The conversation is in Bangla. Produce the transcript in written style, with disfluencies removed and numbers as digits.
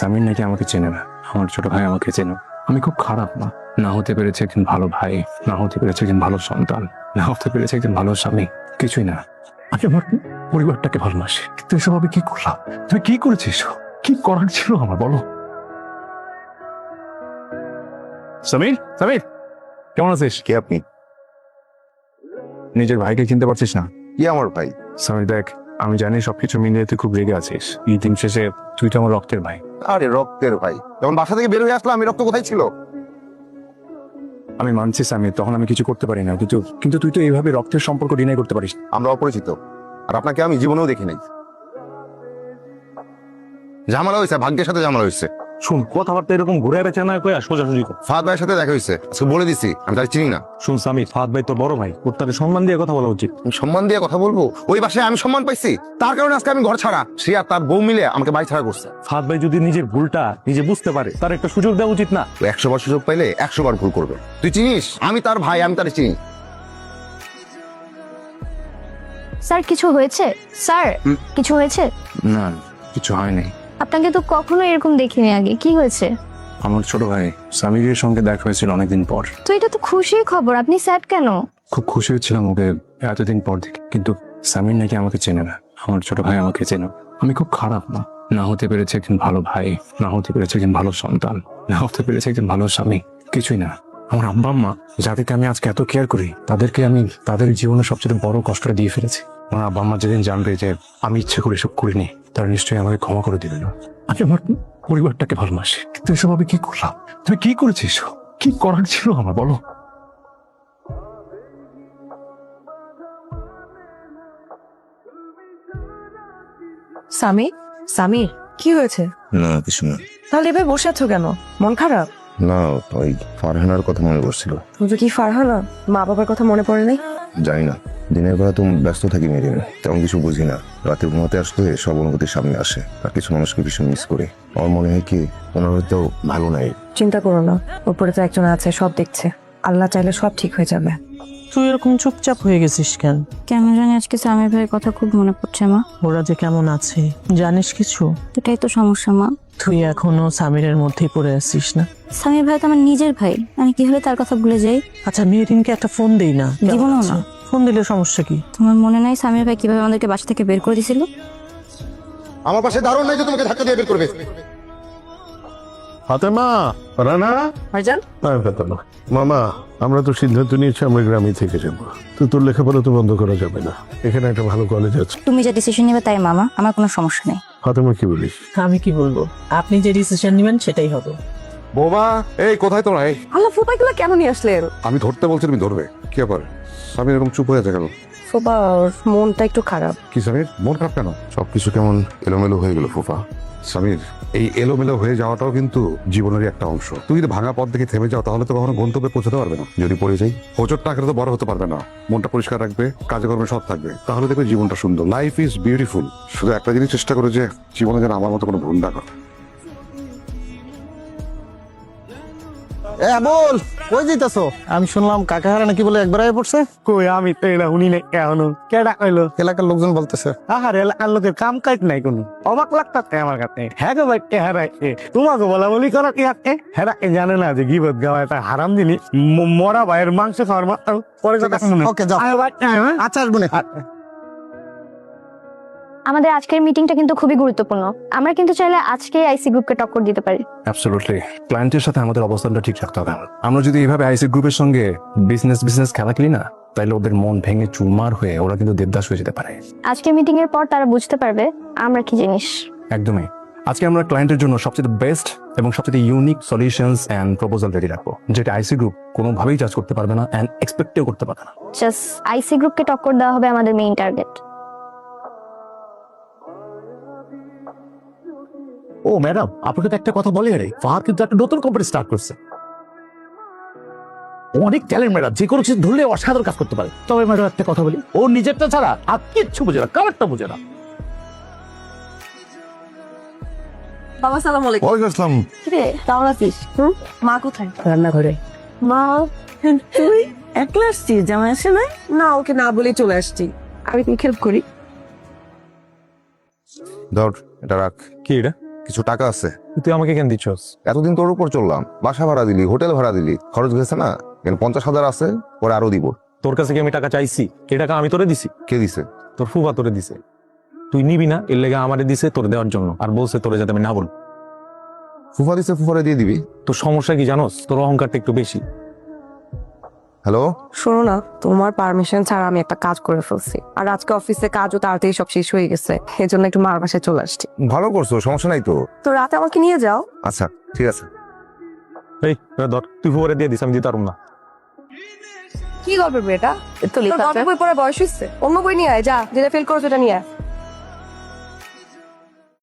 সামির নাকি আমাকে চেনে না, আমার ছোট ভাই আমাকে চেনে। আমি খুব খারাপ না, না হতে পেরেছে একজন ভালো ভাই, না হতে পেরেছে একজন ভালো সন্তান, না হতে পেরেছে একজন ভালো স্বামী, কিছুই না। আমি আমার পরিবারটাকে ভালোবাসি, কিন্তু এসব আমি কি করলাম? তুমি কি করেছিস? কি করার ছিল আমার, বলো। সামির, সামির, কেমন আছিস? কে আপনি? নিজের ভাইকে চিনতে পারছিস না? কি আমার ভাই? সামির দেখ, আমি জানি সবকিছু মিলিয়ে তুই খুব রেগে আছিস। এই দিন শেষে তুই তো আমার রক্তের ভাই। আরে রক্তের ভাই, যখন বাসা থেকে বের হয়ে আসলাম আমি রক্ত কোথায় ছিল? আমি মানছি সামির, তখন আমি কিছু করতে পারি না, কিন্তু তুই তো এইভাবে রক্তের সম্পর্ক ডিনাই করতে পারিস। আমরা অপরিচিত, আর আপনাকে আমি জীবনেও দেখি নাই। ঝামেলা হয়েছে, ভাগ্যের সাথে ঝামেলা হয়েছে। শুন, কথাবার্তা এরকম ঘুরে বেচা না কই সোজাসুজি কর। ফাহাদ ভাইয়ের সাথে দেখা হয়েছে, আজকে বলে দিছি আমি তার চিনি না। শুন সামির, ফাহাদ ভাই তোর বড় ভাই, ওর তাদের সম্মান দিয়ে কথা বলা উচিত। আমি সম্মান দিয়ে কথা বলবো? ওই বাসায় আমি সম্মান পাইছি, তার কারণে আজকে আমি ঘর ছাড়া। সে আর তার বউ মিলে আমাকে বাড়ি ছাড়া করছে। ফাহাদ ভাই যদি নিজের ভুলটা নিজে বুঝতে পারে, তার একটা সুযোগ দেওয়া উচিত না? ও 100 বার সুযোগ পাইলে 100 বার ভুল করবে। তুই চিনিস আমি তার ভাই, আমি তার চিনি। স্যার কিছু হয়েছে? স্যার কিছু হয়েছে? না, কিছু হয়নি। আপনাকে তো কখনো এরকম দেখিনি আগে, কি হয়েছে? আমার ছোট ভাই সামিরের সঙ্গে দেখা হয়েছিল অনেকদিন পর। তো এটা তো খুশির খবর, আপনি স্যাড কেন? খুব খুশি হচ্ছিলাম ওকে এতদিন পর দেখে, কিন্তু সামির নাকি আমাকে চেনে না, আমার ছোট ভাই আমাকে চেনে। আমি খুব খারাপ না, না হতে পেরেছে একজন ভালো ভাই, না হতে পেরেছে একজন ভালো সন্তান, না হতে পেরেছে একজন ভালো স্বামী, কিছুই না। আমার আব্বা আম্মা, যাদেরকে আমি আজকে এত কেয়ার করি, তাদেরকে আমি তাদের জীবনের সবচেয়ে বড় কষ্টটা দিয়ে ফেলেছি। আমার আব্বা আম্মা যেদিন জানবে যে আমি ইচ্ছে করে এসব করিনি, তারা নিশ্চয়ই আমাকে ক্ষমা করে দিবে না। আমি আমার পরিবারটাকে ভালোবাসি, কিন্তু এসব আমি কি করলাম? তুমি কি করেছিস? কি করার ছিল আমার, বলো। সামির, সামির কি হয়েছে? না কিছু না। তাহলে এবার বসে আছো কেন? মন খারাপ? না, ওই ফারহানার কথা মনে পড়ছিল। তুমি তো কি ফারহানা, মা বাবার কথা মনে পড়ে নাই? জানি না, দিনের বেলা তো ব্যস্ত থাকি মেরিন, তেমন কিছু বুঝি না। রাতে ঘুমাতে আসলে সব অনুভূতির সামনে আসে, আর কিছু মানুষকে ভীষণ মিস করি। আমার মনে হয় কি ওনার হয়তো ভালো নাই। চিন্তা করো না, উপরে তো একজন আছে, সব দেখছে। আল্লাহ চাইলে সব ঠিক হয়ে যাবে। তুই এরকম চুপচাপ হয়ে গেছিস কেন? কেন জানি আজকে সামির ভাইয়ের কথা খুব মনে পড়ছে মা। ওরা যে কেমন আছে জানিস কিছু? এটাই তো সমস্যা মা। তুই এখনো সামিরের মধ্যেই পড়ে আছিস না? সামির ভাই তো আমার নিজের ভাই, আমি কিভাবে তার কথা ভুলে যাই? আচ্ছা, মেয়েরিনকে একটা ফোন দেই না? জীবনেও না। ফোন দিলে সমস্যা কি? তোমার মনে নাই সামির ভাই কিভাবে আমাদেরকে বাসা থেকে বের করে দিয়েছিল? আমার পাশে দারুণ নাই যে তোমাকে ধাক্কা দিয়ে বের করবে। ফাতেমা, রানা, ভাইজান, ফাতেমা, মামা, আমরা তো সিদ্ধান্ত নিয়েছি আমরা গ্রামে থেকে যাব। তো তোর লেখাপড়া তো বন্ধ করা যাবে না, এখানে একটা ভালো কলেজ আছে। তুমি যা ডিসিশন নেবে তাই মামা, আমার কোনো সমস্যা নেই। ফাতেমা কি বলিস? আমি কি বলবো, আপনি যে ডিসিশন নেবেন সেটাই হবে। বোমা, এই কোথায় তোমরা? এই আল্লাহ ফুপাইগুলো কেন নিয়ে আসলেন? আমি ধরতে বলছি, তুমি ধরবে? কি ব্যাপার? আমি এরকম চুপ হয়ে আছে কেন? ফুপা, ওর মনটা একটু খারাপ। কি সামির, মন খারাপ কেন? সবকিছু কেমন এলোমেলো হয়ে গেল ফুফা। সামির, এই এলোমেলো হয়ে যাওয়াটাও কিন্তু জীবনেরই একটা অংশ। তুমি যদি ভাঙা পথ দেখে থেমে যাও তাহলে তো কখনো গন্তব্যে পৌঁছতে পারবে না। যদি পড়ে যাই, হোঁচটটা আঁকড়ে তো বড় হতে পারবে না। মনটা পরিষ্কার রাখবে, কাজে কর্মে সৎ থাকবে, তাহলে দেখবে জীবনটা সুন্দর। Life is beautiful. শুধু একটা জিনিস চেষ্টা করো যে জীবনে যেন আমার মতো কোনো ভুল না করো। বল, কই যাইতাছো? আমি শুনলাম কাকা হারা নাকি বলে একবার আয় পড়ছে। কই আমি তো এটা শুনি নাই এখনো। কেডা কইলো? এলাকার লোকজন বলতেছে। আহার এলাকার লোকের কাম কাজ নাই কোনো। অবাক লাগতাছে আমার কাছে। হ্যাঁ গো ভাই, হারাইছে তোমাকে বলা বলি করা কি আছে? হেরা জানে না যে গিবত গাওয়া একটা হারাম জিনিস। মরা ভাইয়ের মাংস খাওয়ার মাত্র পরে কথা শুনে। ওকে, যাও। আচ্ছা, আসবো না। আমাদের আজকের মিটিংটা কিন্তু খুবই গুরুত্বপূর্ণ। আমরা কিন্তু চাইলে আজকে আইসি গ্রুপকে টক্কর দিতে পারি। অ্যাবসলিউটলি, ক্লায়েন্টের সাথে আমাদের অবস্থানটা ঠিক রাখতে হবে। আমরা যদি এইভাবে আইসি গ্রুপের সঙ্গে বিজনেস খেলা খেলি না, তাইলে ওদের মন ভেঙে চুরমার হয়ে ওরা কিন্তু দেবদাস হয়ে যেতে পারে। আজকে মিটিং এর পর তারা বুঝতে পারবে আমরা কি জিনিস। একদমই। আজকে আমরা ক্লায়েন্টের জন্য সবচেয়ে বেস্ট এবং সবচেয়ে unique solutions and proposal ready রাখবো, যেটা আইসি গ্রুপ কোনোভাবেই জাজ করতে পারবে না এন্ড এক্সপেক্টও করতে পারবে না। জাস্ট আইসি গ্রুপকে টক্কর দেওয়া হবে আমাদের মেইন টার্গেট। ও ম্যাডাম, আপনাকে তো একটা কথা বলি, আরে ফাহাদ কিন্তু একটা নতুন কোম্পানি স্টার্ট করছে। অনেক ট্যালেন্ট ম্যাডাম, যে কোনো কিছু ধরলে অসাধারণ কাজ করতে পারে। তবে ম্যাডাম একটা কথা বলি, ও নিজেরটা ছাড়া আর কিচ্ছু বোঝে না, কারটা বোঝে না। বাবা সালাম আলাইকুম। ওয়ালাইকুম আসসালাম। কিরে, কেমন আছিস? মা কোথায়? রান্নাঘরে। মা, তুই একলা আসছিস? জামাই আসে নাই? না, ওকে না বলেই চলে আসছি। আমি কি হেল্প করি? ধর, এটা রাখ। কি এটা? কিছু টাকা আছে। তুই আমাকে কেন দিচ্ছস? এতদিন তোর উপর চললাম, বাসা ভাড়া দিলি, হোটেল ভাড়া দিলি, খরচ গেছে না? এখানে 50,000 আছে, পরে আরো দিব। তোর কাছে কি আমি টাকা চাইছি? এই টাকা আমি তোরে দিছি? কে দিছে? তোর ফুফা তোরে দিছে। তুই নিবি না, এর লেগে আমারে দিছে তোর দেওয়ার জন্য, আর বলছে তোরে যাতে আমি না বল। ফুফা দিছে, ফুফারে দিয়ে দিবি। তোর সমস্যা কি জানোস? তোর অহংকারটা একটু বেশি। হ্যালো, শোনো না, তোমার পারমিশন ছাড়া আমি একটা কাজ করে ফেলছি, আর আজকে অফিসে কাজও তাড়াতাড়ি সব শেষ হয়ে গেছে, এই জন্য একটু মার বাসায় চলে আসছি। ভালো করছো, সমস্যা নাই তো। তো রাতে আমাকে নিয়ে যাও। আচ্ছা ঠিক আছে। এই ধর, তুই ফুফারে দিয়ে দিস, আমি দিতে পারবো না। কি গল্পের বই এটা? তোর গল্পের বই পড়ার বয়স হয়েছে? অন্য বই নিয়ে আয়, যা যেটা ফেল করো সেটা নিয়ে আয়।